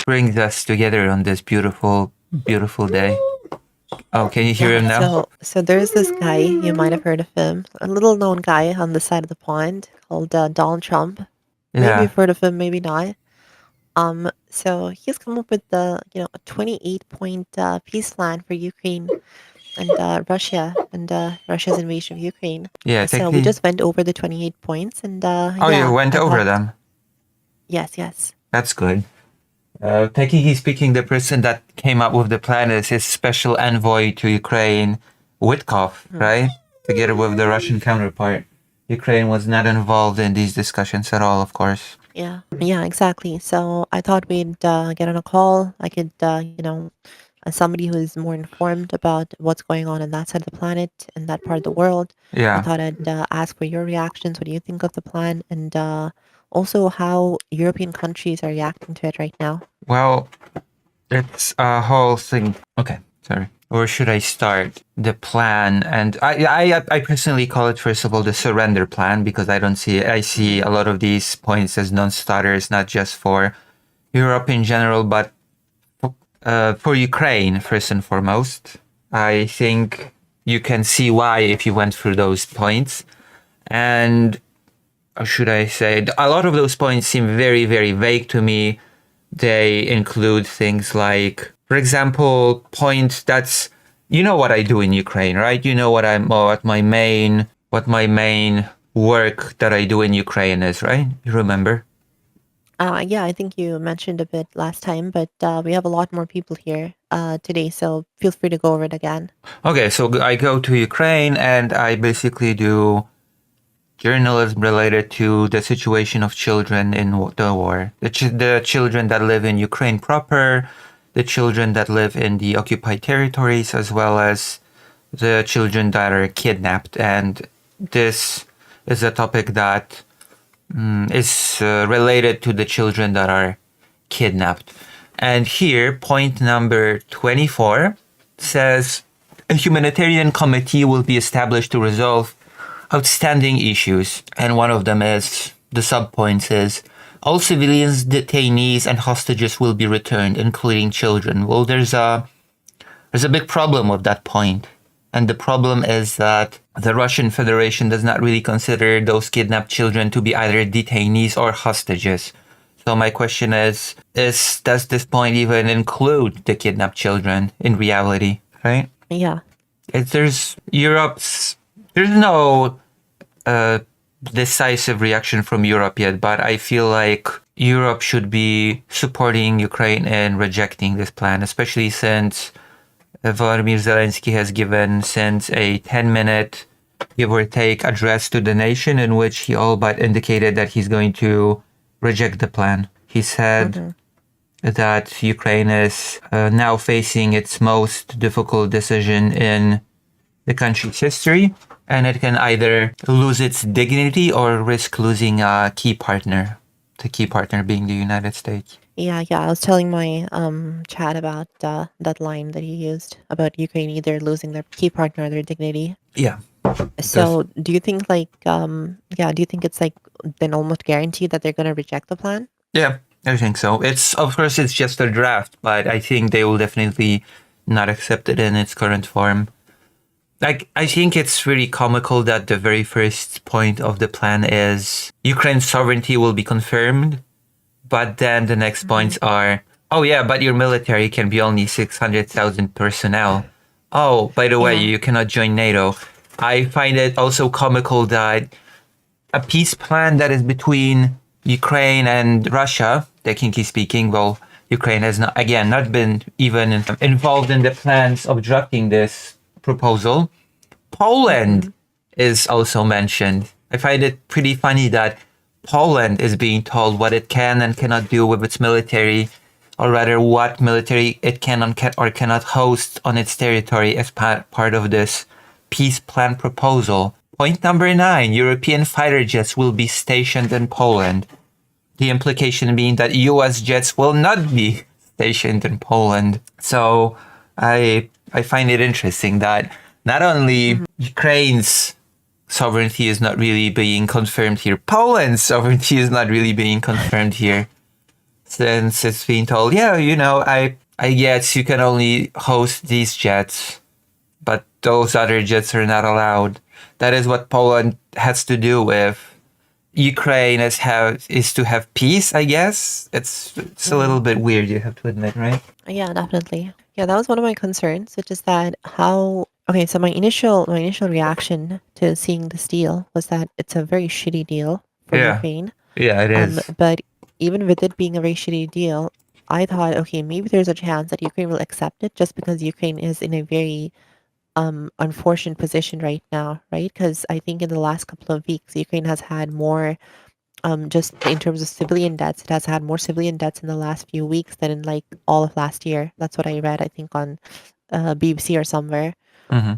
brings us together on this beautiful, beautiful day. Oh, can you hear him now? So there's this guy, you might have heard of him, a little known guy on the side of the pond called Donald Trump. Maybe Yeah. you've heard of him, maybe not. So he's come up with a 28-point peace plan for Ukraine and Russia and Russia's invasion of Ukraine. Yeah, So we technically. just went over the 28 points, and Oh, you went I over thought, them. yes. That's good. Technically speaking, the person that came up with the plan is his special envoy to Ukraine, Witkov, right? Together with the Russian counterpart. Ukraine was not involved in these discussions at all, of course. Yeah, exactly. So I thought we'd get on a call. I could, as somebody who's more informed about what's going on that side of the planet and that part of the world, I Yeah. thought I'd ask for your reactions. What do you think of the plan? And also how European countries are reacting to it right now. Well, it's a whole thing. Okay, sorry. Where should I start? The plan, and I personally call it, first of all, the surrender plan, because I see a lot of these points as non-starters, not just for Europe in general, but for Ukraine first and foremost. I think you can see why if you went through those points. And should I say, a lot of those points seem very, very vague to me. They include things like, for example, point that's, you know what I do in Ukraine, right? You know what my main work that I do in Ukraine is, right? You remember? Yeah, I think you mentioned a bit last time, but we have a lot more people here today, so feel free to go over it again. Okay, so I go to Ukraine and I basically do journalism related to the situation of children in the war. The children that live in Ukraine proper, the children that live in the occupied territories, as well as the children that are kidnapped. And this is a topic that is related to the children that are kidnapped. And here, point number 24 says, a humanitarian committee will be established to resolve outstanding issues. And one of them is, the subpoints is, all civilians, detainees, and hostages will be returned, including children. Well, there's a big problem with that point. And the problem is that the Russian Federation does not really consider those kidnapped children to be either detainees or hostages. So my question is does this point even include the kidnapped children in reality, right? Yeah. There's no decisive reaction from Europe yet, but I feel like Europe should be supporting Ukraine in rejecting this plan, especially since Volodymyr Zelensky has given since a 10-minute, give or take, address to the nation in which he all but indicated that he's going to reject the plan. He said that Ukraine is now facing its most difficult decision in the country's history, and it can either lose its dignity or risk losing a key partner, the key partner being the United States. Yeah. I was telling my chat about that line that he used about Ukraine either losing their key partner or their dignity. Yeah. So do you think do you think it's like then almost guaranteed that they're going to reject the plan? Yeah, I think so. Of course, it's just a draft, but I think they will definitely not accept it in its current form. Like, I think it's really comical that the very first point of the plan is Ukraine's sovereignty will be confirmed, but then the next points are, oh yeah, but your military can be only 600,000 personnel. Oh, by the way, you cannot join NATO. I find it also comical that a peace plan that is between Ukraine and Russia, technically speaking, well, Ukraine has not been even involved in the plans of drafting this proposal. Poland is also mentioned. I find it pretty funny that Poland is being told what it can and cannot do with its military, or rather what military it can or cannot host on its territory as part of this peace plan proposal. Point number 9, European fighter jets will be stationed in Poland. The implication being that US jets will not be stationed in Poland. So I find it interesting that not only Ukraine's sovereignty is not really being confirmed here, Poland's sovereignty is not really being confirmed here. since it's being told, yeah, I guess you can only host these jets, but those other jets are not allowed. That is what Poland has to do if Ukraine is to have peace, I guess. It's a little bit weird, you have to admit, right? Yeah, definitely. Yeah, that was one of my concerns, which is that how okay, so my initial reaction to seeing this deal was that it's a very shitty deal for Yeah. Ukraine. Yeah, it is. But even with it being a very shitty deal, I thought, okay, maybe there's a chance that Ukraine will accept it just because Ukraine is in a very unfortunate position right now, right? Because I think in the last couple of weeks, Ukraine has had more just in terms of civilian debts, it has had more civilian debts in the last few weeks than in like all of last year. That's what I read, I think, on BBC or somewhere. Mm-hmm.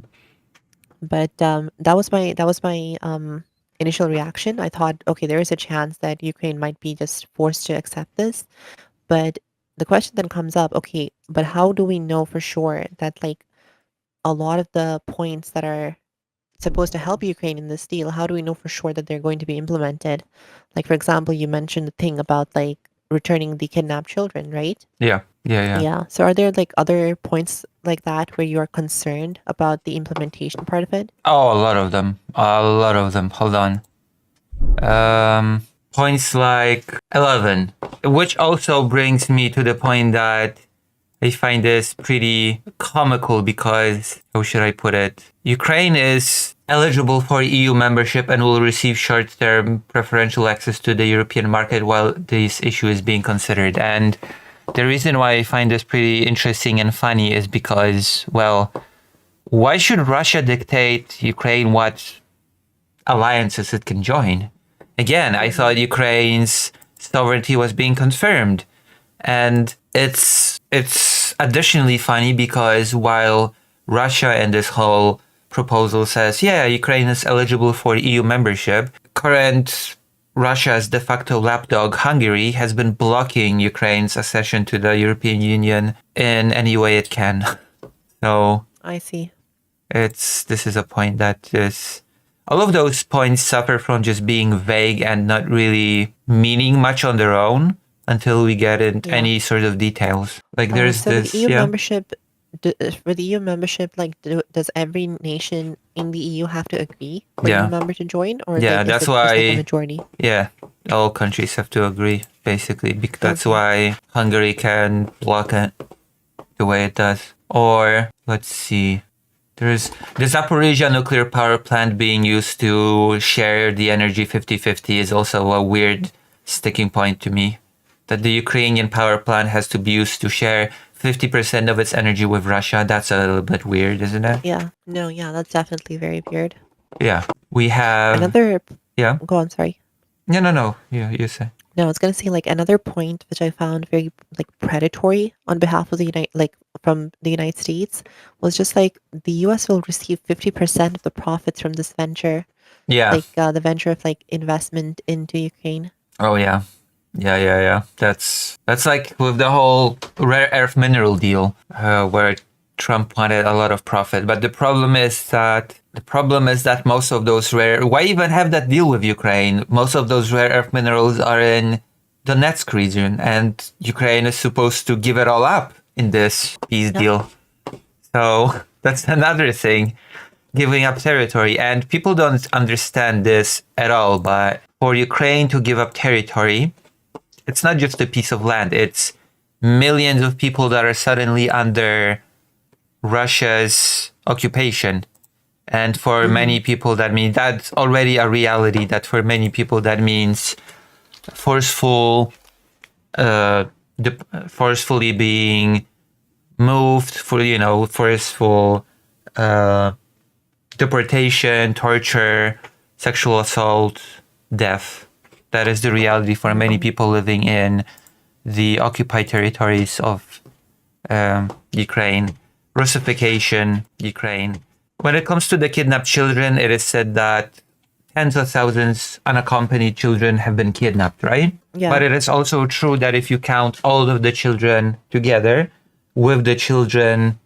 But that was my initial reaction. I thought, okay, there is a chance that Ukraine might be just forced to accept this. But the question then comes up, okay, but how do we know for sure that like a lot of the points that are supposed to help Ukraine in this deal, how do we know for sure that they're going to be implemented? Like, for example, you mentioned the thing about like returning the kidnapped children, right? Yeah. Yeah. Yeah. So are there like other points like that where you are concerned about the implementation part of it? Oh, a lot of them. A lot of them. Hold on. Points like 11, which also brings me to the point that I find this pretty comical because, how should I put it? Ukraine is eligible for EU membership and will receive short-term preferential access to the European market while this issue is being considered. And the reason why I find this pretty interesting and funny is because, well, why should Russia dictate Ukraine what alliances it can join? Again, I thought Ukraine's sovereignty was being confirmed. And it's additionally funny because while Russia in this whole proposal says, yeah, Ukraine is eligible for EU membership, current Russia's de facto lapdog Hungary has been blocking Ukraine's accession to the European Union in any way it can. So I see. this is a point that is all of those points suffer from just being vague and not really meaning much on their own until we get into any sort of details. Like there's so this, with EU membership, with EU membership, like does every nation in the EU have to agree for Yeah. EU member to join, or Yeah, like, that's is it just like a why- majority? Yeah, all countries have to agree, basically. That's Okay. why Hungary can block it the way it does. Or, let's see, there's the Zaporizhia nuclear power plant being used to share the energy 50-50 is also a weird sticking point to me. That the Ukrainian power plant has to be used to share 50% of its energy with Russia. That's a little bit weird, isn't it? Yeah. No. Yeah, that's definitely very weird. Yeah. We have... Another. Yeah. Go on. Sorry. No. You say. No, I was gonna say like another point which I found very like predatory on behalf of from the United States was just like the U.S. will receive 50% of the profits from this venture, Yeah. like the venture of like investment into Ukraine. Oh, yeah. Yeah. That's like with the whole rare earth mineral deal, where Trump wanted a lot of profit. But the problem is that most of those why even have that deal with Ukraine? Most of those rare earth minerals are in Donetsk region, and Ukraine is supposed to give it all up in this peace deal. So that's another thing, giving up territory. And people don't understand this at all, but for Ukraine to give up territory, it's not just a piece of land, it's millions of people that are suddenly under Russia's occupation. And for many people, that means that's already a reality. That for many people, that means forcefully being moved, forceful deportation, torture, sexual assault, death. That is the reality for many people living in the occupied territories of Ukraine. Russification, Ukraine. When it comes to the kidnapped children, it is said that tens of thousands unaccompanied children have been kidnapped, right? Yeah. But it is also true that if you count all of the children together with the children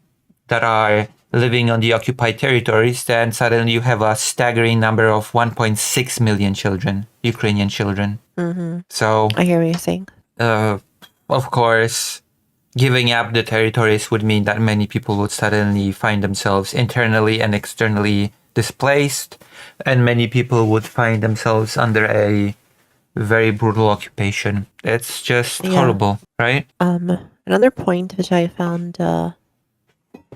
that are living on the occupied territories, then suddenly you have a staggering number of 1.6 million children, Ukrainian children. Mm-hmm. So I hear what you're saying. of course, giving up the territories would mean that many people would suddenly find themselves internally and externally displaced, and many people would find themselves under a very brutal occupation. It's just Yeah. horrible, right? Another point which I found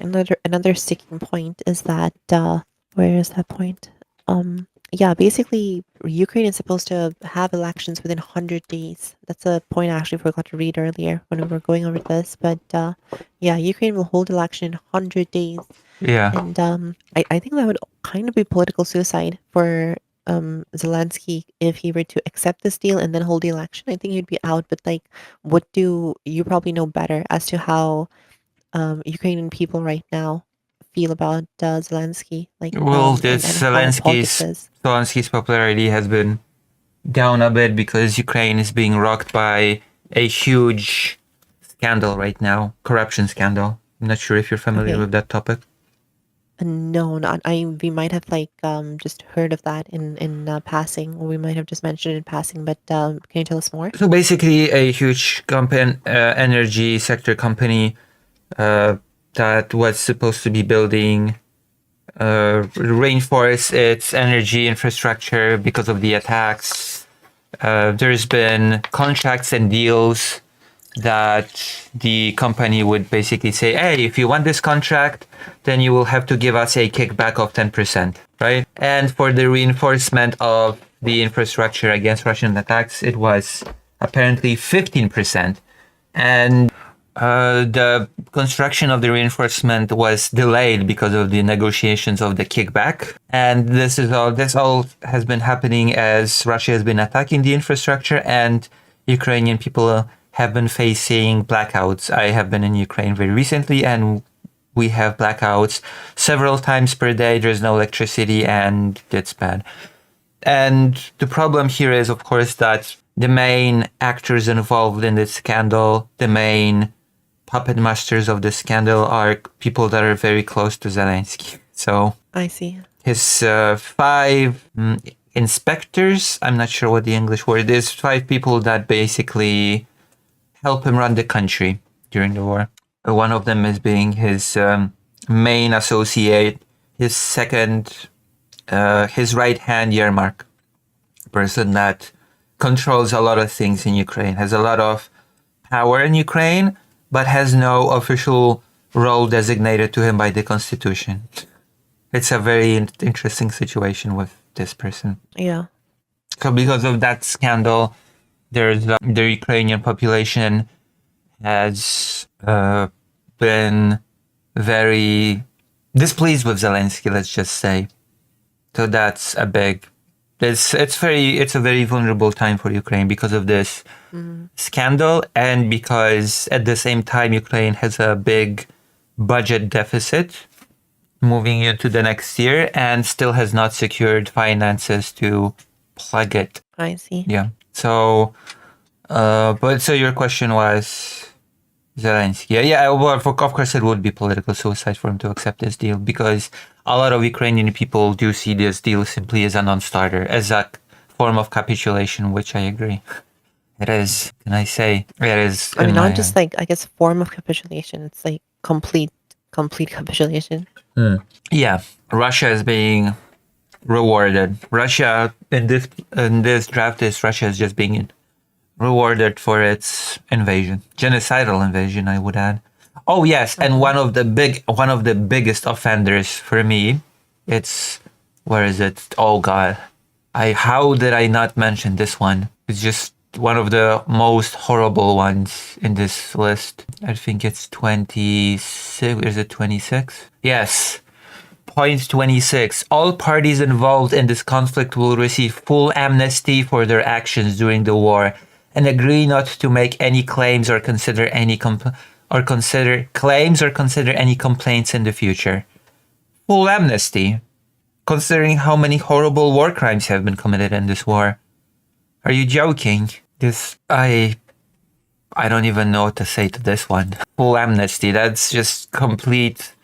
another sticking point is that where is that point? Yeah, basically Ukraine is supposed to have elections within 100 days. That's a point I actually forgot to read earlier when we were going over this. But yeah, Ukraine will hold election in 100 days. Yeah. And I think that would kind of be political suicide for Zelensky if he were to accept this deal and then hold the election. I think he'd be out. But like, what do you probably know better as to how Ukrainian people right now feel about Zelensky, like, Well, and how his politics is. Zelensky's popularity has been down a bit because Ukraine is being rocked by a huge scandal right now, corruption scandal. I'm not sure if you're familiar Okay. with that topic. No, not I. We might have like just heard of that in passing, or we might have just mentioned it in passing. But can you tell us more? So basically, a huge energy sector company that was supposed to be building reinforce its energy infrastructure because of the attacks. There's been contracts and deals that the company would basically say, hey, if you want this contract, then you will have to give us a kickback of 10%, right? And for the reinforcement of the infrastructure against Russian attacks, it was apparently 15%. And the construction of the reinforcement was delayed because of the negotiations of the kickback. And this all has been happening as Russia has been attacking the infrastructure and Ukrainian people have been facing blackouts. I have been in Ukraine very recently and we have blackouts several times per day. There's no electricity and it's bad. And the problem here is, of course, that the main actors involved in this scandal, the main puppet masters of the scandal are people that are very close to Zelensky. So I see. his 5 inspectors, I'm not sure what the English word is, 5 people that basically help him run the country during the war. One of them is being his main associate, his second, his right hand Yermak, person that controls a lot of things in Ukraine, has a lot of power in Ukraine, but has no official role designated to him by the constitution. It's a very interesting situation with this person. Yeah. So because of that scandal, the Ukrainian population has been very displeased with Zelensky, let's just say. So that's a big. It's a very vulnerable time for Ukraine because of this scandal, and because at the same time Ukraine has a big budget deficit moving into the next year and still has not secured finances to plug it. I see. Yeah. So, but so your question was Zelensky. Yeah, well, of course it would be political suicide for him to accept this deal because a lot of Ukrainian people do see this deal simply as a non-starter, as a form of capitulation, which I agree. It is. Can I say it is? I mean, not just like, I guess, form of capitulation. It's like complete capitulation. Yeah, Russia is being rewarded. Russia in this draft is Russia is just being rewarded for its invasion, genocidal invasion, I would add. Oh yes, and one of the biggest offenders for me, it's where is it? Oh God, how did I not mention this one? It's just one of the most horrible ones in this list. I think it's 26. Is it 26? Yes. Point 26. All parties involved in this conflict will receive full amnesty for their actions during the war and agree not to make any claims or consider any any complaints in the future. Full amnesty, considering how many horrible war crimes have been committed in this war. Are you joking? I don't even know what to say to this one. Full amnesty, that's just complete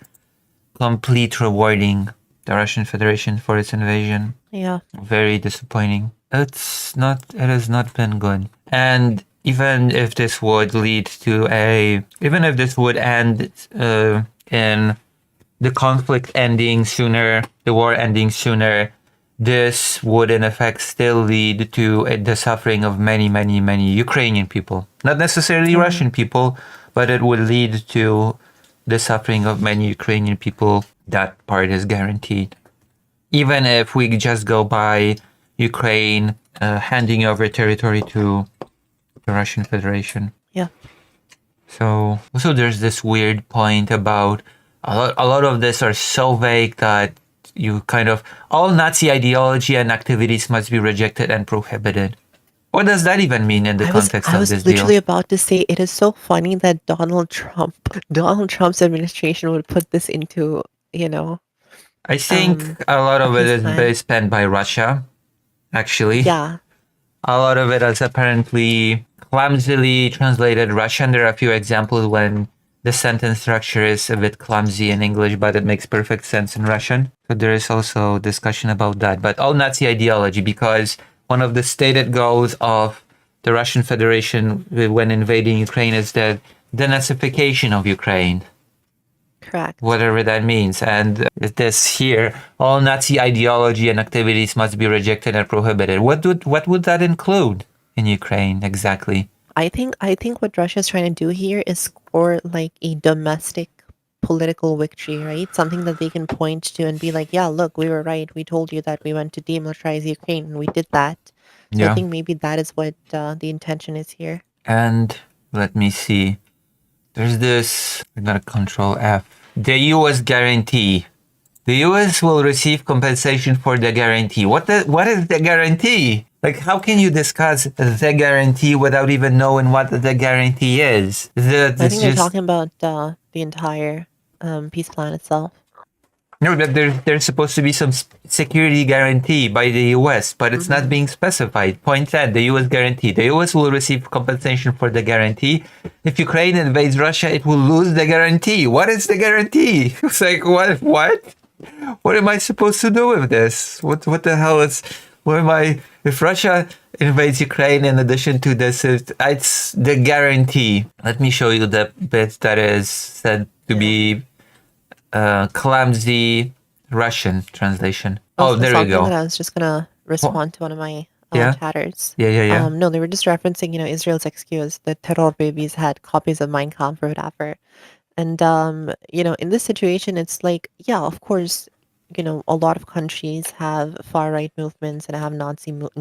rewarding the Russian Federation for its invasion. Yeah. Very disappointing. It has not been good. And even if this would lead to even if this would end in the conflict ending sooner, the war ending sooner, this would in effect still lead to the suffering of many, many, many Ukrainian people. Not necessarily Russian people, but it would lead to the suffering of many Ukrainian people. That part is guaranteed. Even if we just go by Ukraine handing over territory to the Russian Federation. Yeah. So also there's this weird point about a lot of this are so vague that you kind of all Nazi ideology and activities must be rejected and prohibited. What does that even mean in the context I of was this literally deal? about to say it is so funny that Donald Trump's administration would put this into, I think a lot a of it peace is plan. spent by Russia, actually. Yeah. A lot of it is apparently clumsily translated Russian. There are a few examples when the sentence structure is a bit clumsy in English, but it makes perfect sense in Russian. So there is also discussion about that. But all Nazi ideology, because one of the stated goals of the Russian Federation when invading Ukraine is the denazification of Ukraine, Correct. whatever that means. And this here, all Nazi ideology and activities must be rejected and prohibited. What would that include in Ukraine exactly? I think what Russia's trying to do here is score like a domestic political victory, right? Something that they can point to and be like, yeah, look, we were right. We told you that we went to demilitarize Ukraine and we did that. So I Yeah. think maybe that is what the intention is here. And let me see. There's this. I'm gonna control F. The U.S. guarantee. The U.S. will receive compensation for the guarantee. What is the guarantee? Like, how can you discuss the guarantee without even knowing what the guarantee is? I This think they're just talking about the entire peace plan itself. no, but there's supposed to be some security guarantee by the U.S., but it's not being specified. Point that the U.S. guarantee. The U.S. will receive compensation for the guarantee. If Ukraine invades Russia, it will lose the guarantee. What is the guarantee? It's like what? What am I supposed to do with this? What the hell is? What am I? If Russia invades Ukraine, in addition to this, it's the guarantee. Let me show you the bit that is said to be clumsy Russian translation. Oh, there we Something that go. I was just gonna respond to one of my Yeah, chatters. yeah. No, they were just referencing, Israel's excuse that terror babies had copies of Mein Kampf or whatever. And in this situation, it's like, yeah, of course, a lot of countries have far right movements and have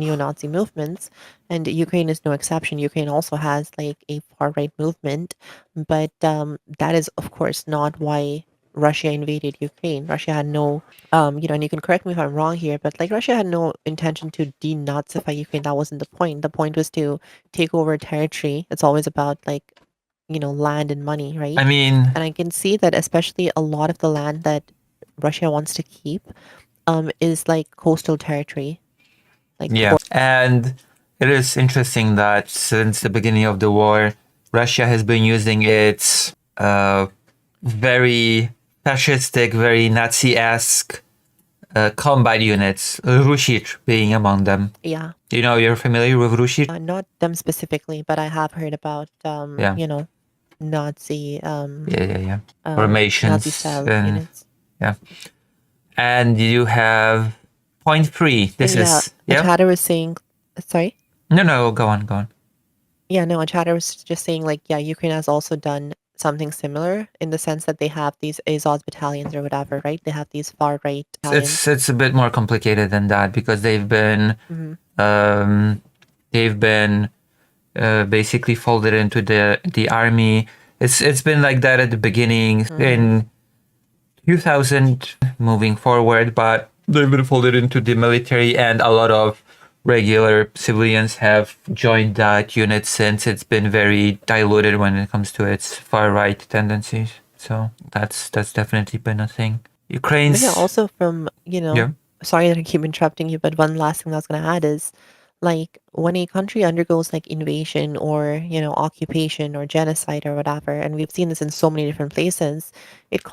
neo-Nazi movements, and Ukraine is no exception. Ukraine also has like a far right movement, but that is, of course, not why Russia invaded Ukraine. Russia had no, and you can correct me if I'm wrong here, but like Russia had no intention to denazify Ukraine. That wasn't the point. The point was to take over territory. It's always about like land and money, right? I mean, And I can see that especially a lot of the land that Russia wants to keep is like coastal territory, like yeah. And it is interesting that since the beginning of the war, Russia has been using its very fascistic, very Nazi-esque combat units, Rushich being among them. yeah, You're familiar with Rushich? not them specifically, but I have heard about Yeah. Nazi Yeah. Nazi Formations. style And units. yeah. And you have point three. This And yeah, is, a yeah. chatter was saying, sorry. No, go on. Yeah, no, a chatter was just saying like, yeah, Ukraine has also done something similar in the sense that they have these Azov battalions or whatever, right? They have these far right battalions. It's a bit more complicated than that because they've been basically folded into the army. It's been like that at the beginning in 2000 moving forward, but they've been folded into the military, and a lot of regular civilians have joined that unit since. It's been very diluted when it comes to its far right tendencies. So that's definitely been a thing. Ukraine's Yeah, also from, yeah. sorry that I keep interrupting you, but one last thing I was going to add is like when a country undergoes like invasion or, occupation or genocide or whatever, and we've seen this in so many different places, it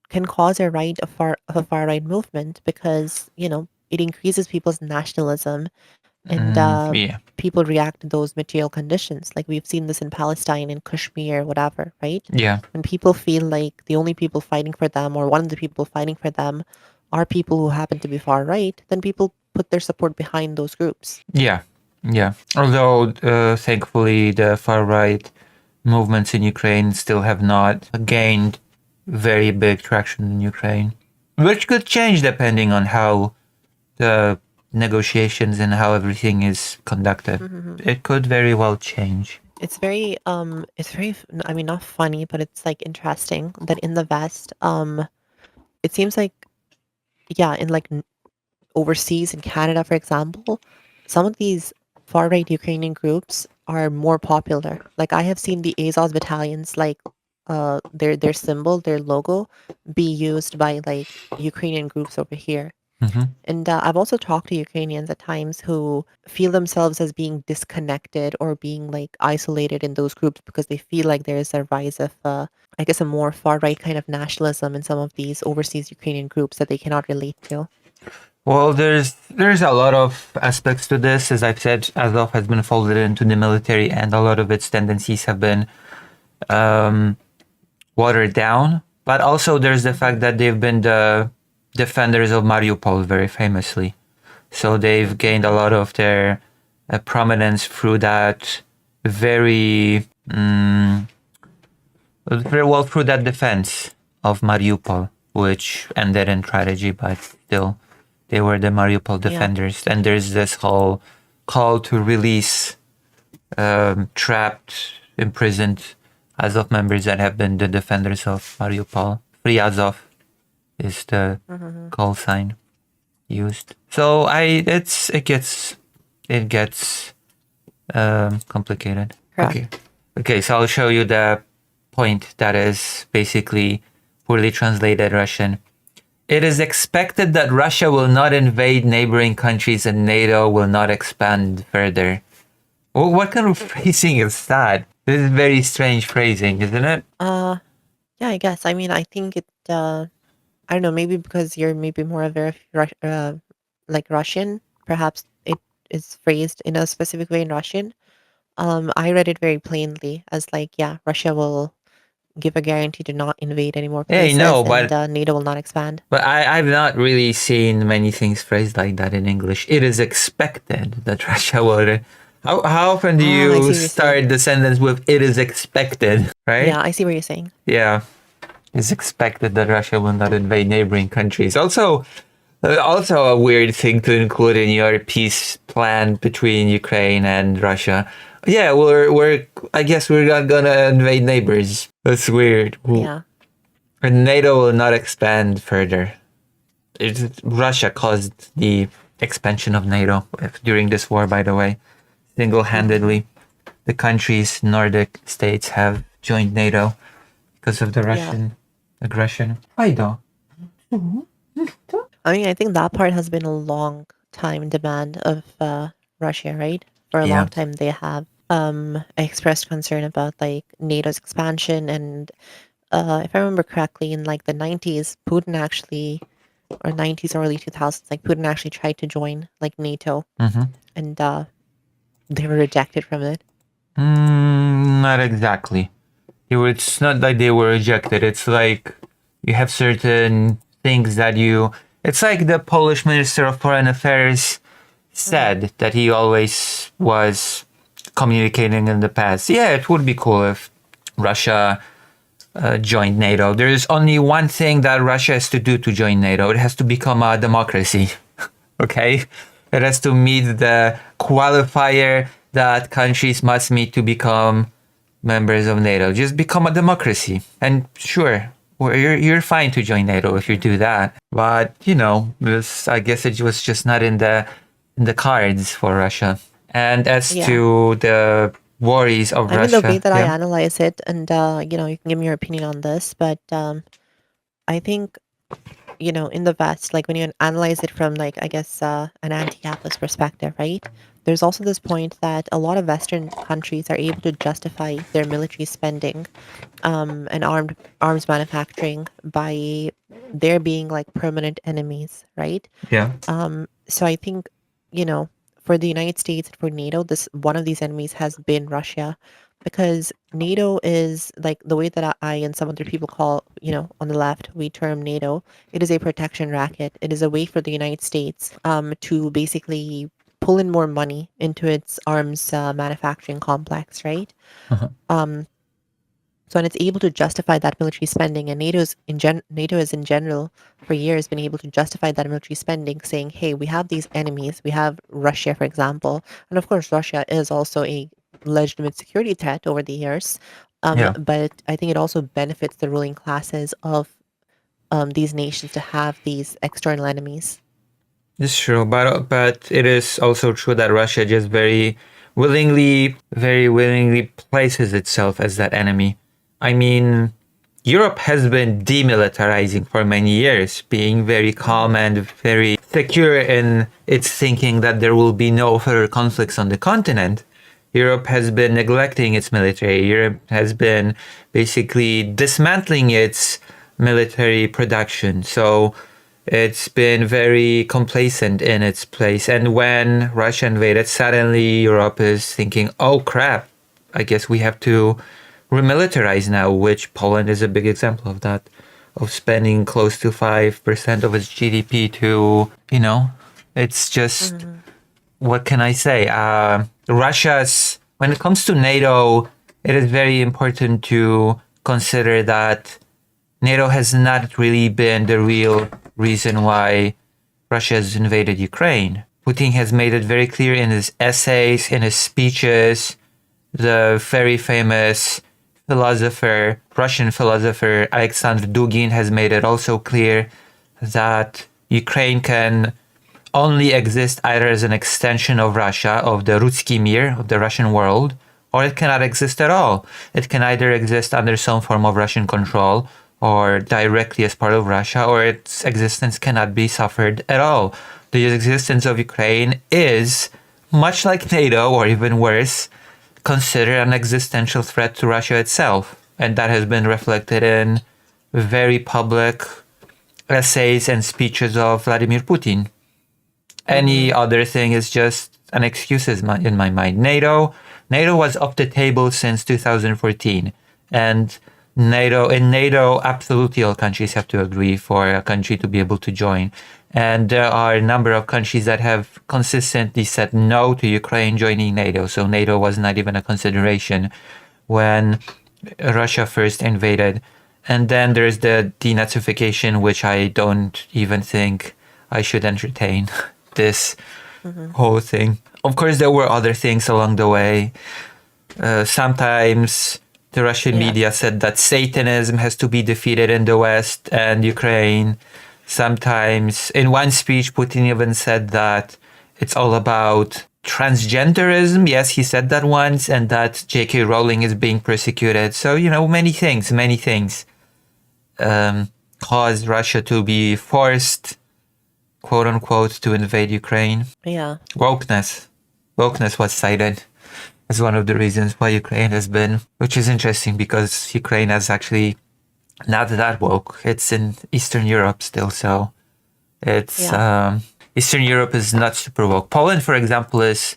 can cause a far right movement because, it increases people's nationalism and Yeah. people react to those material conditions. Like we've seen this in Palestine, in Kashmir, whatever, right? Yeah. When people feel like the only people fighting for them, or one of the people fighting for them, are people who happen to be far right, then people put their support behind those groups. Yeah. Yeah. Although, thankfully, the far right movements in Ukraine still have not gained very big traction in Ukraine, which could change depending on how the negotiations and how everything is conducted. It could very well change. It's very, I mean, not funny, but it's like interesting that in the West, it seems like, yeah, in like overseas in Canada, for example, some of these far right Ukrainian groups are more popular. Like I have seen the Azov battalions, like their symbol, their logo, be used by like Ukrainian groups over here. And I've also talked to Ukrainians at times who feel themselves as being disconnected or being like isolated in those groups because they feel like there is a rise of, I guess, a more far right kind of nationalism in some of these overseas Ukrainian groups that they cannot relate to. Well, there's a lot of aspects to this. As I've said, Azov has been folded into the military, and a lot of its tendencies have been watered down. But also, there's the fact that they've been the defenders of Mariupol very famously. So they've gained a lot of their prominence through that very well through that defense of Mariupol, which ended in tragedy, but still they were the Mariupol defenders. And there's this whole call to release trapped, imprisoned Azov members that have been the defenders of Mariupol. Free Azov is the call sign used. So it gets complicated. Correct. Okay, so I'll show you the point that is basically poorly translated Russian. It is expected that Russia will not invade neighboring countries and NATO will not expand further. Well, what kind of phrasing is that? This is very strange phrasing, isn't it? Yeah, I guess. I mean, I think I don't know, maybe because you're maybe more aware of like Russian, perhaps it is phrased in a specific way in Russian. I read it very plainly as like, yeah, Russia will give a guarantee to not invade any more Hey, places, no, and but NATO will not expand. But I've not really seen many things phrased like that in English. It is expected that Russia will. How often do I see you what you're start saying. the sentence with "it is expected"? Right? Yeah, I see what you're saying. Yeah. It's expected that Russia will not invade neighboring countries. Also a weird thing to include in your peace plan between Ukraine and Russia. Yeah, I guess we're not gonna invade neighbors. That's weird. Yeah. And NATO will not expand further. Russia caused the expansion of NATO during this war, by the way. Single-handedly, the countries, Nordic states, have joined NATO because of the Russian aggression. I don't. I mean, I think that part has been a long time in demand of Russia, right? For a long time, they have expressed concern about like NATO's expansion, and if I remember correctly, in like the 90s, Putin actually, or 90s or early 2000s, like Putin actually tried to join like NATO, and they were rejected from it. Not exactly. It's not like they were rejected. It's like you have certain things that you. It's like the Polish Minister of Foreign Affairs said that he always was communicating in the past. Yeah, it would be cool if Russia joined NATO. There's only one thing that Russia has to do to join NATO. It has to become a democracy. Okay? It has to meet the qualifier that countries must meet to become members of NATO. Just become a democracy. And sure, you're fine to join NATO if you do that. But, I guess it was just not in the cards for Russia. And as to the worries of Russia. I mean, the way that I analyze it, and, you can give me your opinion on this, but I think, in the West, like when you analyze it from like, I guess, an anti-capitalist perspective, right? There's also this point that a lot of Western countries are able to justify their military spending and arms manufacturing by there being like permanent enemies, right? Yeah. So I think, for the United States and for NATO, this one of these enemies has been Russia, because NATO is like the way that I and some other people call, on the left, we term NATO. It is a protection racket. It is a way for the United States to basically pull in more money into its arms manufacturing complex, right? Uh-huh. So, and it's able to justify that military spending, and NATO is in general for years been able to justify that military spending, saying, "Hey, we have these enemies. We have Russia, for example, and of course, Russia is also a legitimate security threat over the years. Yeah. But I think it also benefits the ruling classes of these nations to have these external enemies." It's true, but it is also true that Russia just very willingly places itself as that enemy. I mean, Europe has been demilitarizing for many years, being very calm and very secure in its thinking that there will be no further conflicts on the continent. Europe has been neglecting its military. Europe has been basically dismantling its military production. So it's been very complacent in its place. And when Russia invaded, suddenly Europe is thinking, oh crap, I guess we have to remilitarize now, which Poland is a big example of that, of spending close to 5% of its GDP to, it's just, what can I say? When it comes to NATO, it is very important to consider that NATO has not really been the real reason why Russia has invaded Ukraine. Putin has made it very clear in his essays, in his speeches. The very famous Russian philosopher Alexander Dugin has made it also clear that Ukraine can only exist either as an extension of Russia, of the Ruski Mir, of the Russian world, or it cannot exist at all. It can either exist under some form of Russian control or directly as part of Russia, or its existence cannot be suffered at all. The existence of Ukraine is, much like NATO, or even worse, considered an existential threat to Russia itself. And that has been reflected in very public essays and speeches of Vladimir Putin. Any other thing is just an excuse in my mind. NATO was off the table since 2014. And in NATO, absolutely all countries have to agree for a country to be able to join. And there are a number of countries that have consistently said no to Ukraine joining NATO. So NATO was not even a consideration when Russia first invaded. And then there's the denazification, which I don't even think I should entertain this whole thing. Of course, there were other things along the way. Sometimes the Russian media said that Satanism has to be defeated in the West and Ukraine. Sometimes, in one speech, Putin even said that it's all about transgenderism. Yes, he said that once, and that J.K. Rowling is being persecuted. So, many things caused Russia to be forced, quote unquote, to invade Ukraine. Yeah. Wokeness was cited as one of the reasons why Ukraine has been, which is interesting because Ukraine is actually not that woke. It's in Eastern Europe still, so it's Eastern Europe is not super woke. Poland, for example, is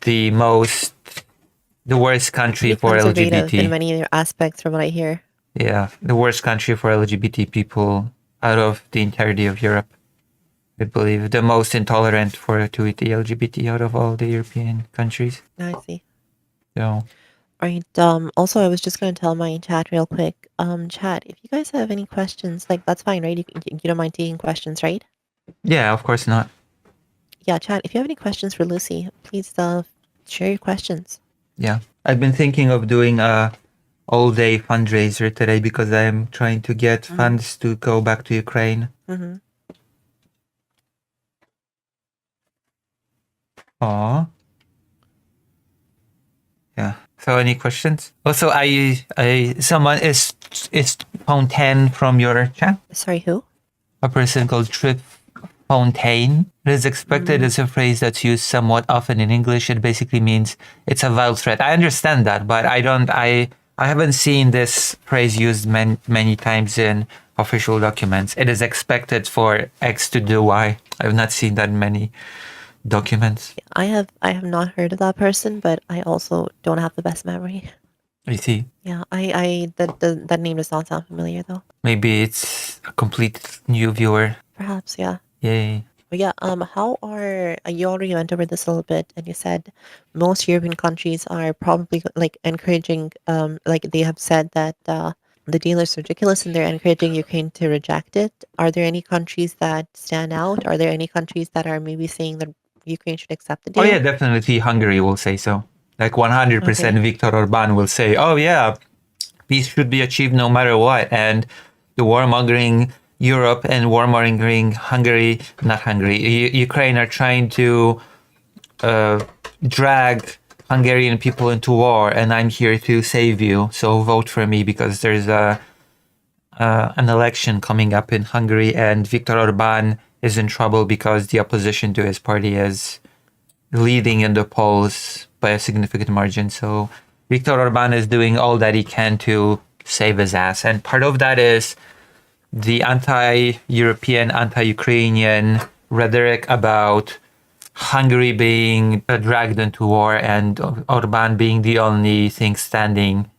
the worst country for LGBT. In many aspects, from what I hear. Yeah, the worst country for LGBT people out of the entirety of Europe. I believe the most intolerant to the LGBT out of all the European countries. I see. So, right. Also, I was just going to tell my chat real quick. Chat, if you guys have any questions, that's fine, right? You don't mind taking questions, right? Yeah, of course not. Yeah, chat, if you have any questions for Lucy, please share your questions. Yeah, I've been thinking of doing a all-day fundraiser today because I'm trying to get funds to go back to Ukraine. Mm-hmm. Aww. Yeah. So any questions? Also, someone is Fontaine from your chat? Sorry, who? A person called Trip Fontaine. It is expected as a phrase that's used somewhat often in English. It basically means it's a vile threat. I understand that, but I haven't seen this phrase used many times in official documents. It is expected for X to do Y. I've not seen that many documents. I have not heard of that person, but I also don't have the best memory. I see. Yeah, that name does not sound familiar though. Maybe it's a complete new viewer. Perhaps, yeah. Yay. But yeah, how are you already went over this a little bit, and you said most European countries are probably like encouraging, like they have said that the deal is ridiculous, and they're encouraging Ukraine to reject it. Are there any countries that stand out? Are there any countries that are maybe saying that Ukraine should accept the Oh yeah, deal? definitely Hungary will say so. Like 100% Okay. Viktor Orban will say, oh yeah, peace should be achieved no matter what. And the warmongering Europe and warmongering Hungary, not Hungary, Ukraine are trying to drag Hungarian people into war, and I'm here to save you. So vote for me because there's an election coming up in Hungary, and Viktor Orban is in trouble because the opposition to his party is leading in the polls by a significant margin. So Viktor Orban is doing all that he can to save his ass. And part of that is the anti-European, anti-Ukrainian rhetoric about Hungary being dragged into war and Orban being the only thing standing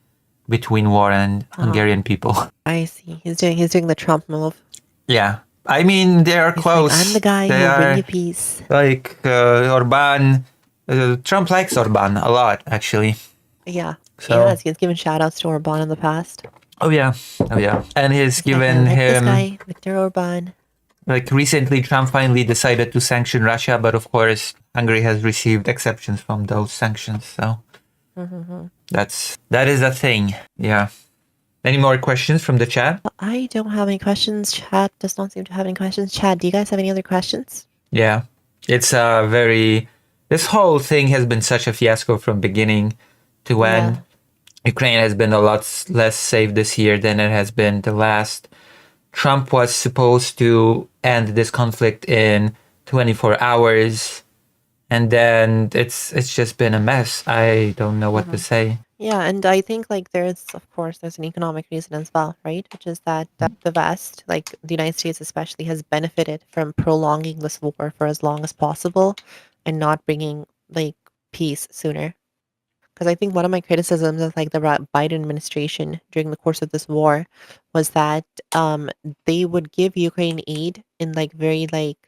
between war and Hungarian people. I see. He's doing the Trump move. Yeah. I mean, they are He's saying, I'm close. the guy They who will bring are you peace. like Orban. Trump likes Orban a lot, actually. Yeah. So, He's given shout outs to Orban in the past. oh yeah, and he's He's like, I given like this him guy, Viktor Orban. like recently. Trump finally decided to sanction Russia, but of course, Hungary has received exceptions from those sanctions. So that is a thing. Yeah. Any more questions from the chat? I don't have any questions. Chat does not seem to have any questions. Chad, do you guys have any other questions? Yeah, it's a very. This whole thing has been such a fiasco from beginning to end. Yeah. Ukraine has been a lot less safe this year than it has been the last. Trump was supposed to end this conflict in 24 hours, and then it's just been a mess. I don't know what to say. Yeah, and I think like there's an economic reason as well, right? Which is that the West, like the United States especially, has benefited from prolonging this war for as long as possible and not bringing like peace sooner. Because I think one of my criticisms of like the Biden administration during the course of this war was that they would give Ukraine aid in like very like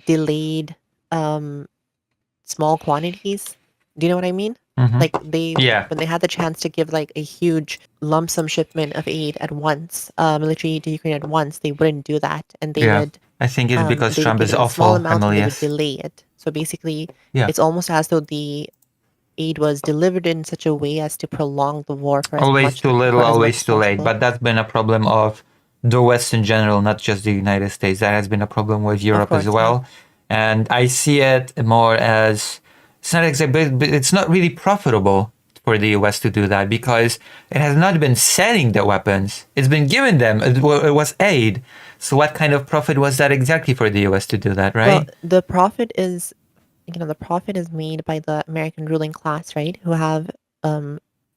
delayed small quantities. Do you know what I mean? Like Yeah, when they had the chance to give like a huge lump sum shipment of aid at once, military aid to Ukraine at once, they wouldn't do that, and they yeah. would I think it's because they would Trump give is it in small awful, amounts and they would Emilius. delay it. So basically, Yeah. it's almost as though the aid was delivered in such a way as to prolong the war for Always too little, for as much always as too late. possible. But that's been a problem of the West in general, not just the United States. That has been a problem with Europe as course, well. And I see it more as it's not exactly, but it's not really profitable for the US to do that because it has not been selling the weapons. It's been given them. It was aid. So what kind of profit was that exactly for the US to do that, right? Well, the profit is, the profit is made by the American ruling class, right? Who have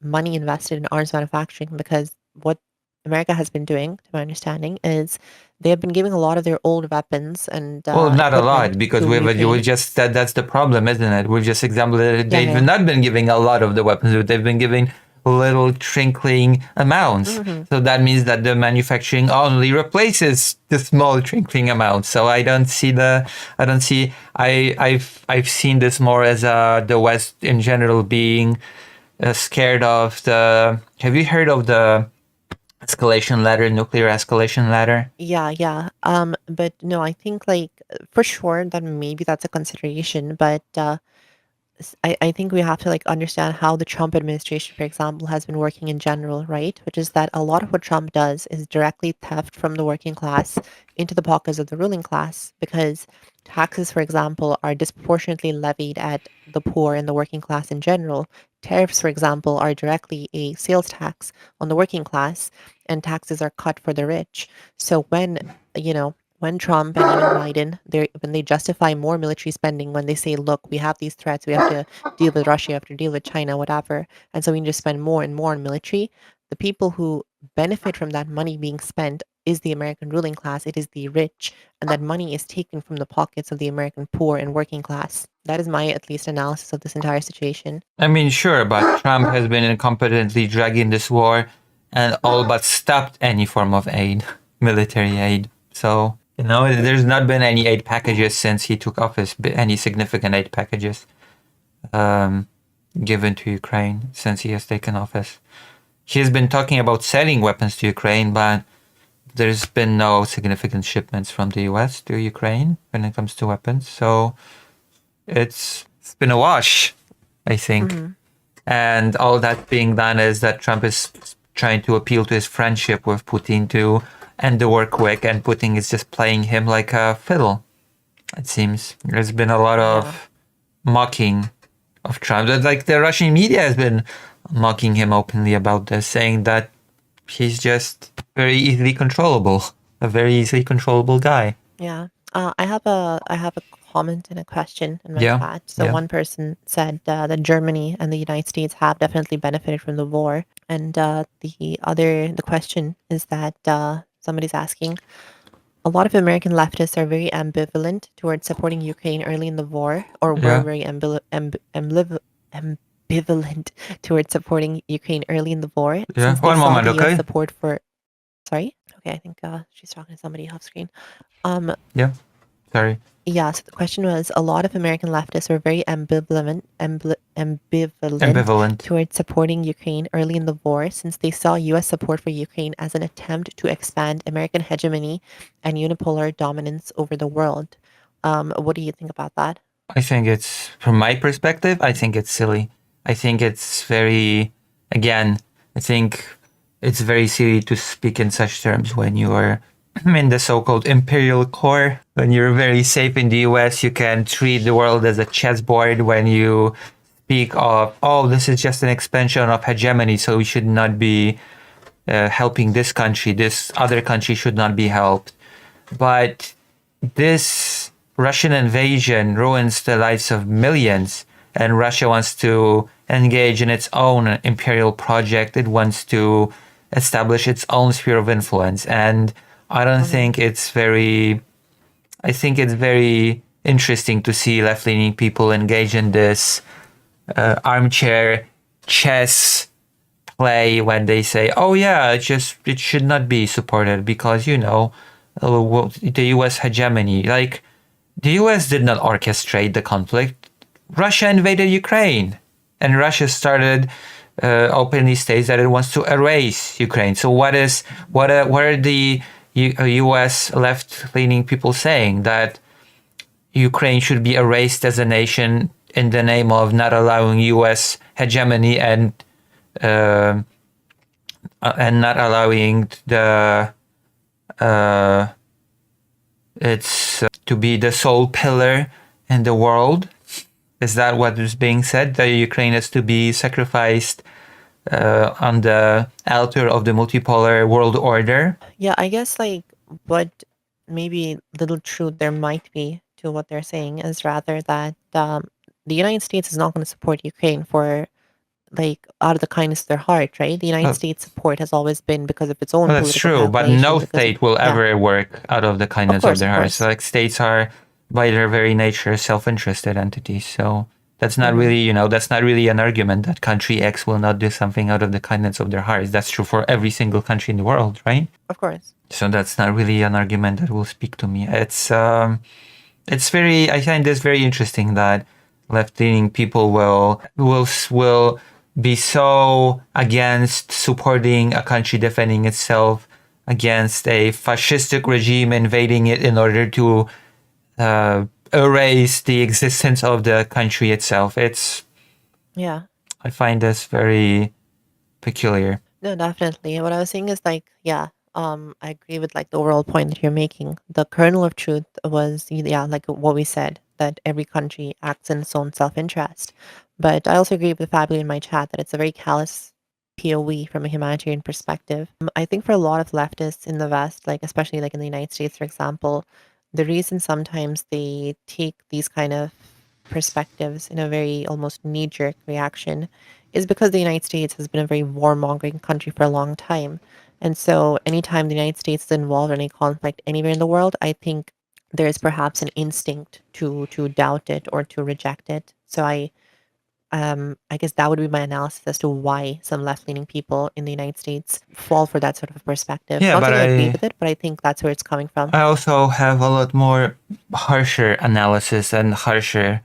money invested in arms manufacturing because what America has been doing, to my understanding, is they have been giving a lot of their old weapons and Well, not a lot equipment because to we Ukraine. just that's the problem, isn't it? We've just examined that they've yeah. not been giving a lot of the weapons. They've been giving little trinkling amounts. So that means that the manufacturing only replaces the small trinkling amounts. So I've seen this more as the West in general being scared of the. Have you heard of the escalation ladder, nuclear escalation ladder? Yeah. But no, I think like for sure that maybe that's a consideration, but I think we have to like understand how the Trump administration, for example, has been working in general, right? Which is that a lot of what Trump does is directly theft from the working class into the pockets of the ruling class because taxes, for example, are disproportionately levied at the poor and the working class in general. Tariffs, for example, are directly a sales tax on the working class, and taxes are cut for the rich. So when Trump and even Biden, when they justify more military spending, when they say, look, we have these threats, we have to deal with Russia, we have to deal with China, whatever, and so we need to spend more and more on military, the people who benefit from that money being spent is the American ruling class, it is the rich, and that money is taken from the pockets of the American poor and working class. That is my, at least, analysis of this entire situation. I mean, sure, but Trump has been incompetently dragging this war and all but stopped any form of aid, military aid. So, there's not been any aid packages since he took office, any significant aid packages given to Ukraine since he has taken office. He has been talking about selling weapons to Ukraine, but there's been no significant shipments from the US to Ukraine when it comes to weapons. So it's been a wash, I think. Mm-hmm. And all that being done is that Trump is trying to appeal to his friendship with Putin to end the war quick, and Putin is just playing him like a fiddle, it seems. There's been a lot of mocking of Trump. Like the Russian media has been mocking him openly about this, saying that he's just very easily controllable, a very easily controllable guy. Yeah. I have a comment and a question in my chat. So one person said that Germany and the United States have definitely benefited from the war, and the question is that somebody's asking, a lot of American leftists are very ambivalent towards supporting Ukraine early in the war, or were very ambivalent towards supporting Ukraine early in the war. Since they saw the US support for. Sorry. Okay, I think she's talking to somebody off screen. Sorry. Yeah, so the question was, a lot of American leftists were very ambivalent towards supporting Ukraine early in the war, since they saw U.S. support for Ukraine as an attempt to expand American hegemony and unipolar dominance over the world. What do you think about that? I think it's, from my perspective, I think it's silly. I think it's very, again, I think it's very silly to speak in such terms when you are in the so-called imperial core. When you're very safe in the US, you can treat the world as a chessboard. When you speak of, oh, this is just an expansion of hegemony, so we should not be helping this country, this other country should not be helped. But this Russian invasion ruins the lives of millions, and Russia wants to engage in its own imperial project. It wants to establish its own sphere of influence, and I don't think it's very. I think it's very interesting to see left-leaning people engage in this armchair chess play when they say, "Oh yeah, it should not be supported because the U.S. hegemony." Like, the U.S. did not orchestrate the conflict. Russia invaded Ukraine, and Russia started openly states that it wants to erase Ukraine. So what are the U.S. left-leaning people saying? That Ukraine should be erased as a nation in the name of not allowing U.S. hegemony and not allowing it's to be the sole pillar in the world. Is that what is being said? That Ukraine has to be sacrificed on the altar of the multipolar world order? Yeah, I guess what maybe little truth there might be to what they're saying is rather that the United States is not going to support Ukraine for out of the kindness of their heart, right? The United States support has always been because of its own political that's true, but no state will ever work out of the kindness of their hearts. Like, states are, by their very nature, self-interested entities. So that's not really, that's not really an argument that country X will not do something out of the kindness of their hearts. That's true for every single country in the world, right? Of course. So that's not really an argument that will speak to me. It's very, I find this very interesting that left-leaning people will be so against supporting a country defending itself against a fascistic regime invading it in order to erase the existence of the country itself. I find this very peculiar. No, definitely. What I was saying is I agree with the overall point that you're making. The kernel of truth was like what we said, that every country acts in its own self-interest. But I also agree with Fabio in my chat that it's a very callous POV from a humanitarian perspective. I think for a lot of leftists in the West, especially in the United States, for example, the reason sometimes they take these kind of perspectives in a very almost knee-jerk reaction is because the United States has been a very warmongering country for a long time. And so anytime the United States is involved in a conflict anywhere in the world, I think there is perhaps an instinct to doubt it or to reject it. So I guess that would be my analysis as to why some left-leaning people in the United States fall for that sort of a perspective. Yeah, Not but saying I agree with it, but I think that's where it's coming from. I also have a lot more harsher analysis and harsher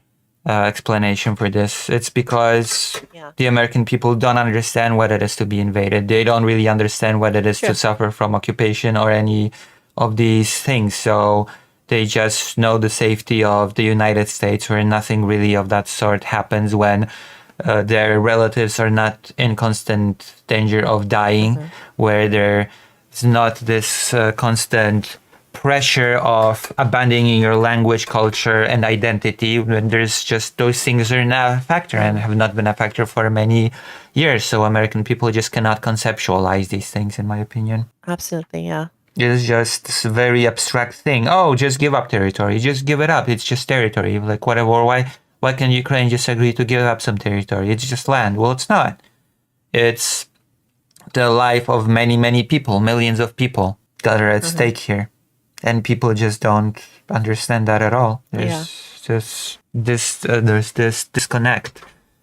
explanation for this. It's because Yeah. the American people don't understand what it is to be invaded. They don't really understand what it is Sure. to suffer from occupation or any of these things. So they just know the safety of the United States, where nothing really of that sort happens when their relatives are not in constant danger of dying, where there's not this constant pressure of abandoning your language, culture, and identity, when there's just those things are not a factor and have not been a factor for many years. So American people just cannot conceptualize these things, in my opinion. Absolutely, yeah. It's just this very abstract thing. Oh, just give up territory. Just give it up. It's just territory. Like, whatever. Why can Ukraine just agree to give up some territory? It's just land. Well, it's not. It's the life of many, many people, millions of people that are at stake here. And people just don't understand that at all. There's there's this disconnect.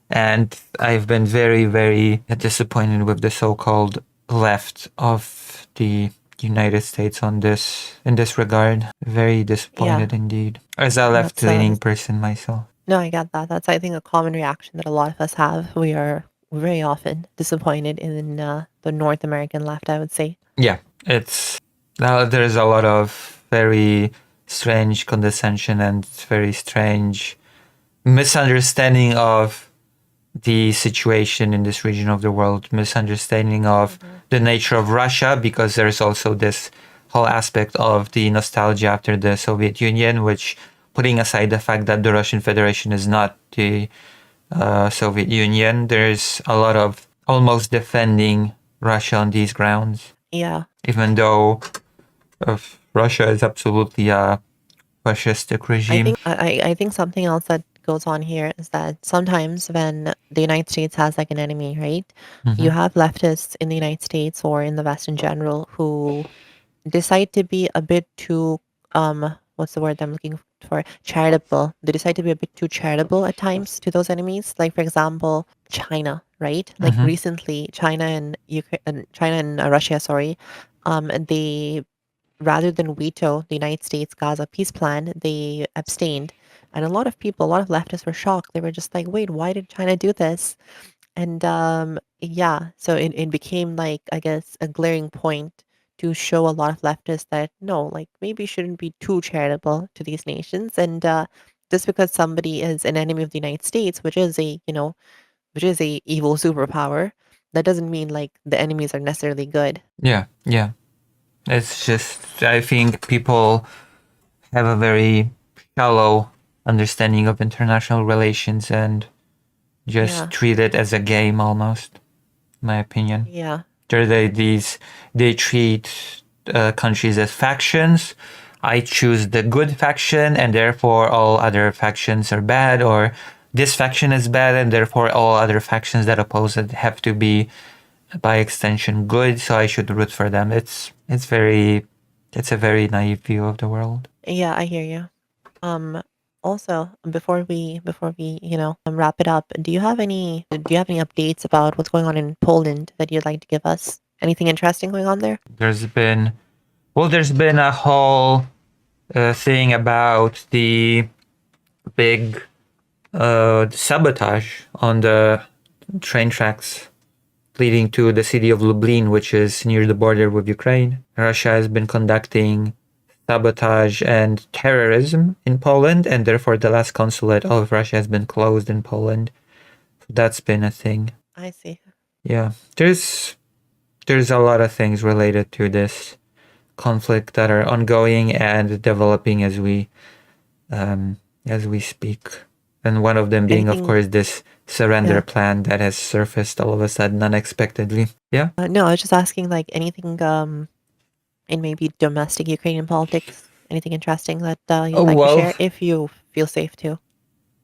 And I've been very, very disappointed with the so-called left of the United States in this regard. Very disappointed indeed. As a left-leaning person myself. No, I get that. That's, I think, a common reaction that a lot of us have. We are very often disappointed in the North American left, I would say. Yeah, it's there's a lot of very strange condescension and very strange misunderstanding of the situation in this region of the world, misunderstanding of the nature of Russia, because there's also this whole aspect of the nostalgia after the Soviet Union, which, putting aside the fact that the Russian Federation is not the Soviet Union, there's a lot of almost defending Russia on these grounds. Yeah. Even though Russia is absolutely a fascistic regime. I think something else that goes on here is that sometimes when the United States has like an enemy, right? You have leftists in the United States or in the West in general who decide to be a bit too what's the word I'm looking for? Charitable. They decide to be a bit too charitable at times to those enemies. Like, for example, China, right? Like recently, China and Russia, sorry, they, rather than veto the United States Gaza peace plan, they abstained. And a lot of people, a lot of leftists were shocked. They were just like, wait, why did China do this? And yeah, so it became like, I guess, a glaring point to show a lot of leftists that no, like maybe shouldn't be too charitable to these nations. And just because somebody is an enemy of the United States, which is a evil superpower, that doesn't mean like the enemies are necessarily good. Yeah. It's just, I think people have a very shallow understanding of international relations and just treat it as a game almost, in my opinion. Yeah. They treat countries as factions. I choose the good faction and therefore all other factions are bad, or this faction is bad and therefore all other factions that oppose it have to be, by extension, good, so I should root for them. It's a very naive view of the world. Yeah, I hear you. Also, before we wrap it up, do you have any updates about what's going on in Poland that you'd like to give us? Anything interesting going on there? There's been a whole thing about the big sabotage on the train tracks leading to the city of Lublin, which is near the border with Ukraine. Russia has been conducting sabotage and terrorism in Poland, and therefore the last consulate of Russia has been closed in Poland. That's been a thing. I see. Yeah, there's a lot of things related to this conflict that are ongoing and developing as we speak. And one of them being, of course, this surrender plan that has surfaced all of a sudden unexpectedly. Yeah? No, I was just asking, like, anything in maybe domestic Ukrainian politics, anything interesting that you'd like to share, if you feel safe to.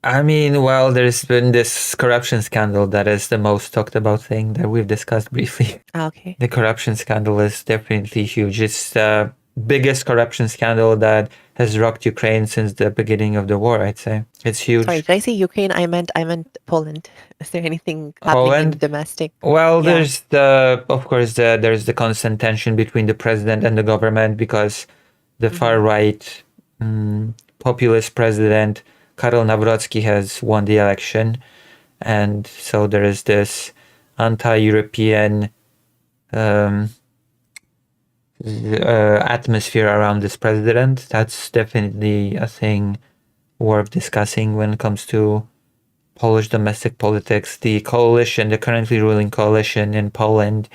I mean, well, there's been this corruption scandal that is the most talked about thing that we've discussed briefly. Okay. The corruption scandal is definitely huge. It's the biggest corruption scandal that has rocked Ukraine since the beginning of the war, I'd say. It's huge. Sorry, did I say Ukraine? I meant Poland. Is there anything happening in Poland? domestic? Well, Yeah. there's of course, there's the constant tension between the president and the government because the far right populist president Karol Nawrocki has won the election, and so there is this anti-European atmosphere around this president. That's definitely a thing worth discussing when it comes to Polish domestic politics. The coalition, the currently ruling coalition in Poland,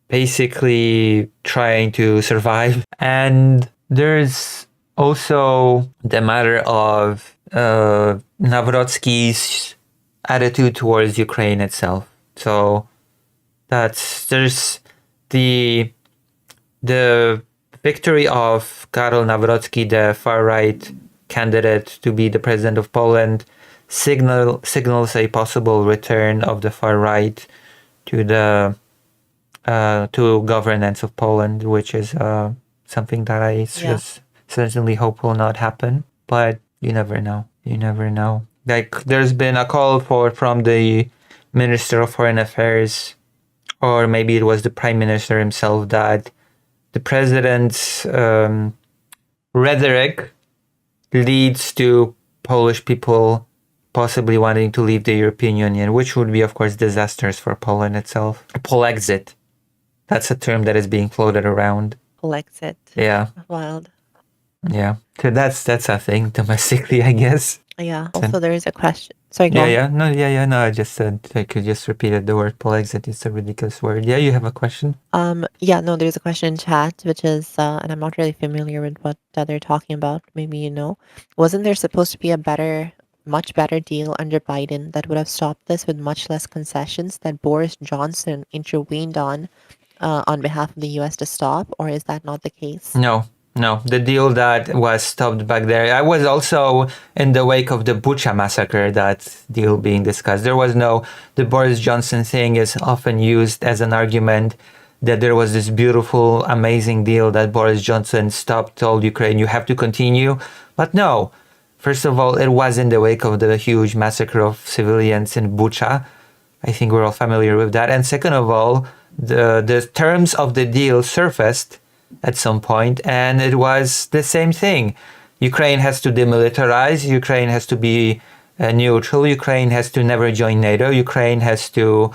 basically trying to survive. And there's also the matter of Nawrocki's attitude towards Ukraine itself. So there's the victory of Karol Nawrocki, the far right candidate to be the president of Poland, signals a possible return of the far right to the to governance of Poland, which is something that I certainly hope will not happen. But you never know. You never know. Like, there's been a call from the Minister of Foreign Affairs, or maybe it was the Prime Minister himself, that the president's rhetoric leads to Polish people possibly wanting to leave the European Union, which would be, of course, disastrous for Poland itself. Polexit. That's a term that is being floated around. Polexit. Yeah. Wild. Yeah. So that's a thing domestically, I guess. Yeah. Also, there is a question. Sorry, go on. No, I just said I could just repeat the word polexit. It's a ridiculous word. Yeah, you have a question? Yeah, no, there's a question in chat, which is, and I'm not really familiar with what they're talking about. Maybe you know. Wasn't there supposed to be a much better deal under Biden that would have stopped this with much less concessions that Boris Johnson intervened on behalf of the U.S. to stop, or is that not the case? No, the deal that was stopped back there. I was also in the wake of the Bucha massacre, that deal being discussed. There was the Boris Johnson thing is often used as an argument that there was this beautiful, amazing deal that Boris Johnson stopped, told Ukraine, you have to continue. But no, first of all, it was in the wake of the huge massacre of civilians in Bucha. I think we're all familiar with that. And second of all, the terms of the deal surfaced at some point, and it was the same thing. Ukraine has to demilitarize, Ukraine has to be neutral, Ukraine has to never join NATO, Ukraine has to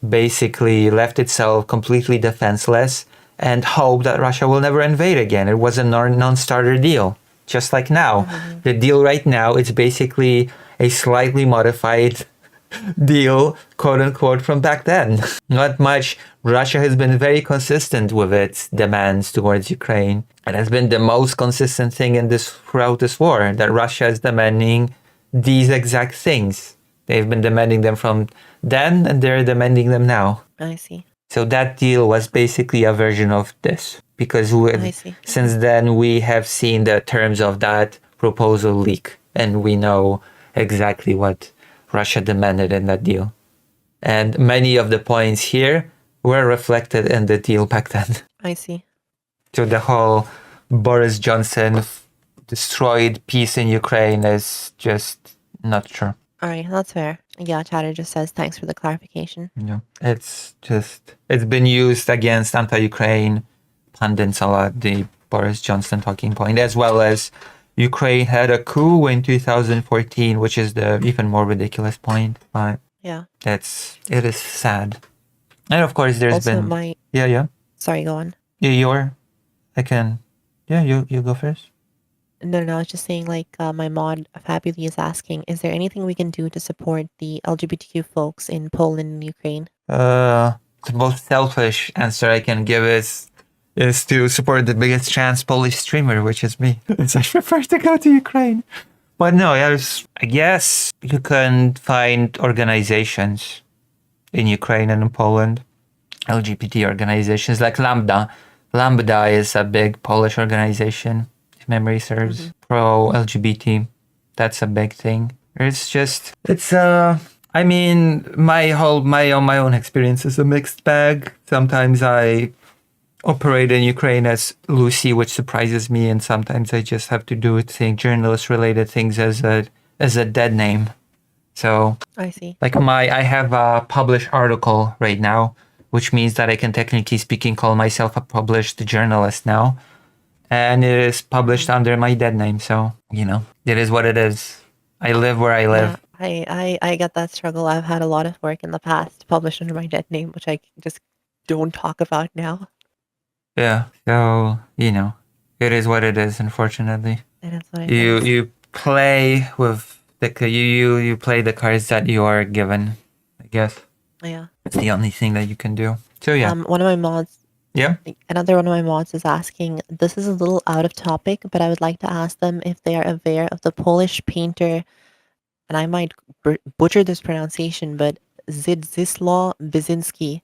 basically left itself completely defenseless and hope that Russia will never invade again. It was a non-starter deal. Just like now. The deal right now, it's basically a slightly modified deal, quote unquote, from back then. Not much. Russia has been very consistent with its demands towards Ukraine. It has been the most consistent thing throughout this war, that Russia is demanding these exact things. They've been demanding them from then, and they're demanding them now. I see. So that deal was basically a version of this, because since then we have seen the terms of that proposal leak, and we know exactly what Russia demanded in that deal. And many of the points here were reflected in the deal back then. I see. So the whole Boris Johnson destroyed peace in Ukraine is just not true. All right, that's fair. Yeah, Chatter just says, thanks for the clarification. Yeah, it's been used against anti-Ukraine pundits a lot, the Boris Johnson talking point, as well as Ukraine had a coup in 2014, which is the even more ridiculous point. But yeah, it is sad. And of course, there's also been... Yeah. Sorry, go on. You go first. No, I was just saying, like, my mod, Fabuli, is asking, is there anything we can do to support the LGBTQ folks in Poland and Ukraine? The most selfish answer I can give is to support the biggest trans Polish streamer, which is me. So I prefer to go to Ukraine. But no, I guess you can find organizations in Ukraine and in Poland, LGBT organizations like Lambda. Lambda is a big Polish organization, if memory serves, pro-LGBT. That's a big thing. I mean, my own experience is a mixed bag. Sometimes I operate in Ukraine as Lucy, which surprises me, and sometimes I just have to do journalist-related things as a dead name. So I see. like I have a published article right now, which means that I can technically speaking call myself a published journalist now, and it is published under my dead name. So it is what it is. I live where I live. Yeah, I get that struggle. I've had a lot of work in the past published under my dead name, which I just don't talk about now. Yeah. So it is what it is. Unfortunately, It is what it is. you play with you play the cards that you are given. I guess. Yeah. It's the only thing that you can do. So yeah. One of my mods. Yeah. Another one of my mods is asking. This is a little out of topic, but I would like to ask them if they are aware of the Polish painter, and I might butcher this pronunciation, but Zdzisław Bizinski.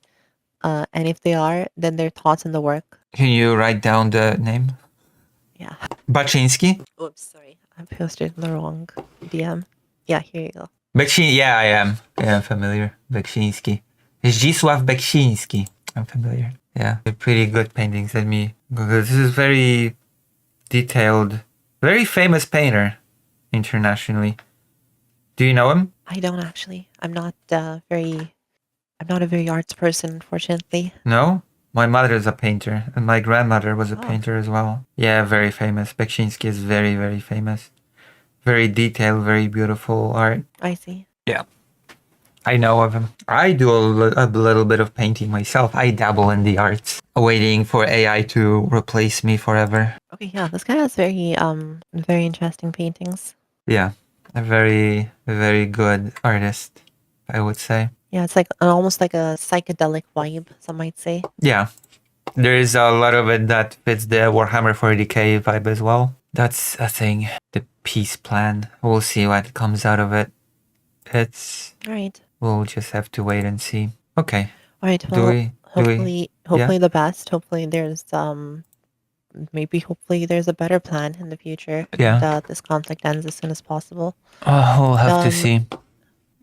And if they are, then their thoughts on the work. Can you write down the name? Yeah. Baczynski? Oops, sorry. I posted the wrong DM. Yeah, here you go. Yeah, I am. Yeah, I'm familiar. Beksiński. Zdzisław Beksiński. I'm familiar. Yeah, they're pretty good paintings. Let me Google. This is very detailed, very famous painter internationally. Do you know him? I don't actually. I'm not a very arts person, unfortunately. No? My mother is a painter, and my grandmother was a painter as well. Yeah, very famous. Beksiński is very, very famous. Very detailed, very beautiful art. I see. Yeah. I know of him. I do a little bit of painting myself. I dabble in the arts, waiting for AI to replace me forever. Okay, yeah, this guy has very interesting paintings. Yeah, a very, very good artist, I would say. Yeah, it's like almost like a psychedelic vibe, some might say. Yeah, there is a lot of it that fits the Warhammer 40k vibe as well. That's a thing. The peace plan. We'll see what comes out of it. All right. We'll just have to wait and see. Okay. All right. Well, hopefully the best. Hopefully there's hopefully there's a better plan in the future. Yeah. That this conflict ends as soon as possible. We'll have to see.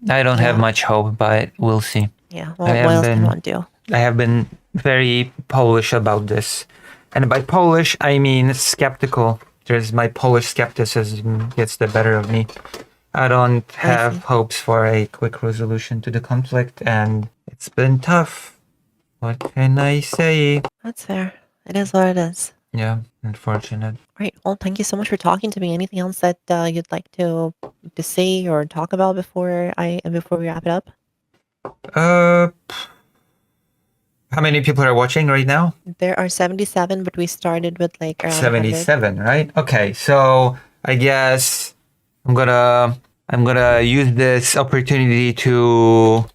I don't have much hope, but we'll see. Yeah. Well, what else can one do? I have been very Polish about this, and by Polish I mean skeptical. My Polish skepticism gets the better of me. I don't have hopes for a quick resolution to the conflict, and it's been tough. What can I say? That's fair. It is what it is. Yeah, unfortunate. Right. Well, thank you so much for talking to me. Anything else that you'd like to say or talk about before we wrap it up? How many people are watching right now? There are 77, but we started with like around 77, 100. Right? Okay, so I guess I'm gonna use this opportunity to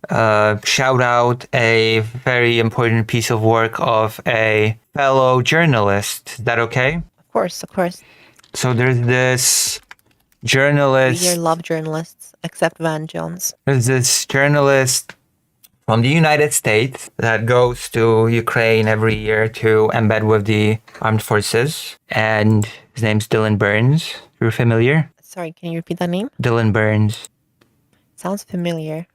shout out a very important piece of work of a fellow journalist. Is that okay? Of course. So there's this journalist. We here love journalists, except Van Jones. There's this journalist from the United States that goes to Ukraine every year to embed with the armed forces. And his name's Dylan Burns. You're familiar? Sorry, can you repeat that name? Dylan Burns. Sounds familiar,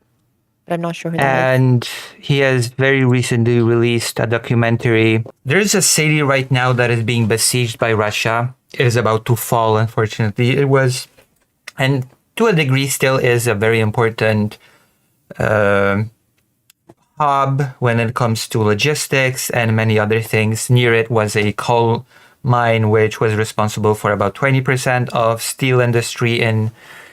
but I'm not sure who that is. And he has very recently released a documentary. There's a city right now that is being besieged by Russia. It is about to fall, unfortunately. It was, and to a degree still is, a very important hub when it comes to logistics and many other things. Near it was a coal mine, which was responsible for about 20% of steel industry in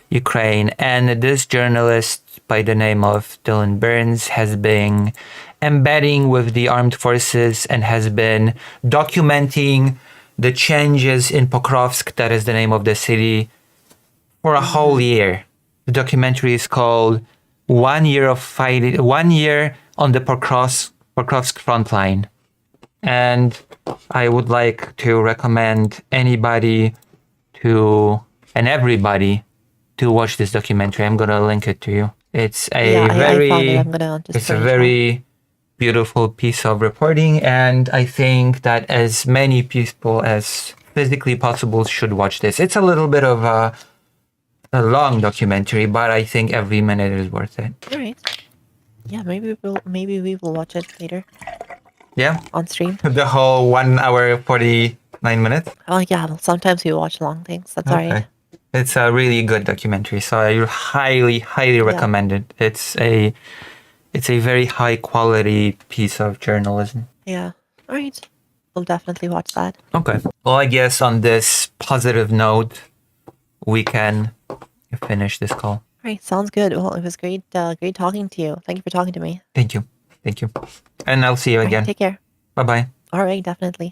Ukraine. And this journalist by the name of Dylan Burns has been embedding with the armed forces and has been documenting the changes in Pokrovsk, that is the name of the city, for a whole year. The documentary is called 1 Year of Fighting, 1 Year on the Pokrovsk front line. And I would like to recommend anybody and everybody to watch this documentary. I'm gonna link it to you. It's a very beautiful piece of reporting, and I think that as many people as physically possible should watch this. It's a little bit of a a long documentary, but I think every minute is worth it. All right. Yeah, maybe we will watch it later Yeah, on stream. the whole 1 hour 49 minutes. Oh yeah, well, sometimes we watch long things. That's all right. It's a really good documentary, so I highly recommend it. It's a very high quality piece of journalism. Yeah. All right. We'll definitely watch that. Okay. Well, I guess on this positive note, we can finish this call. All right. Sounds good. Well, it was great talking to you. Thank you for talking to me. Thank you. And I'll see you All right, again. take care. Bye-bye. All right, definitely.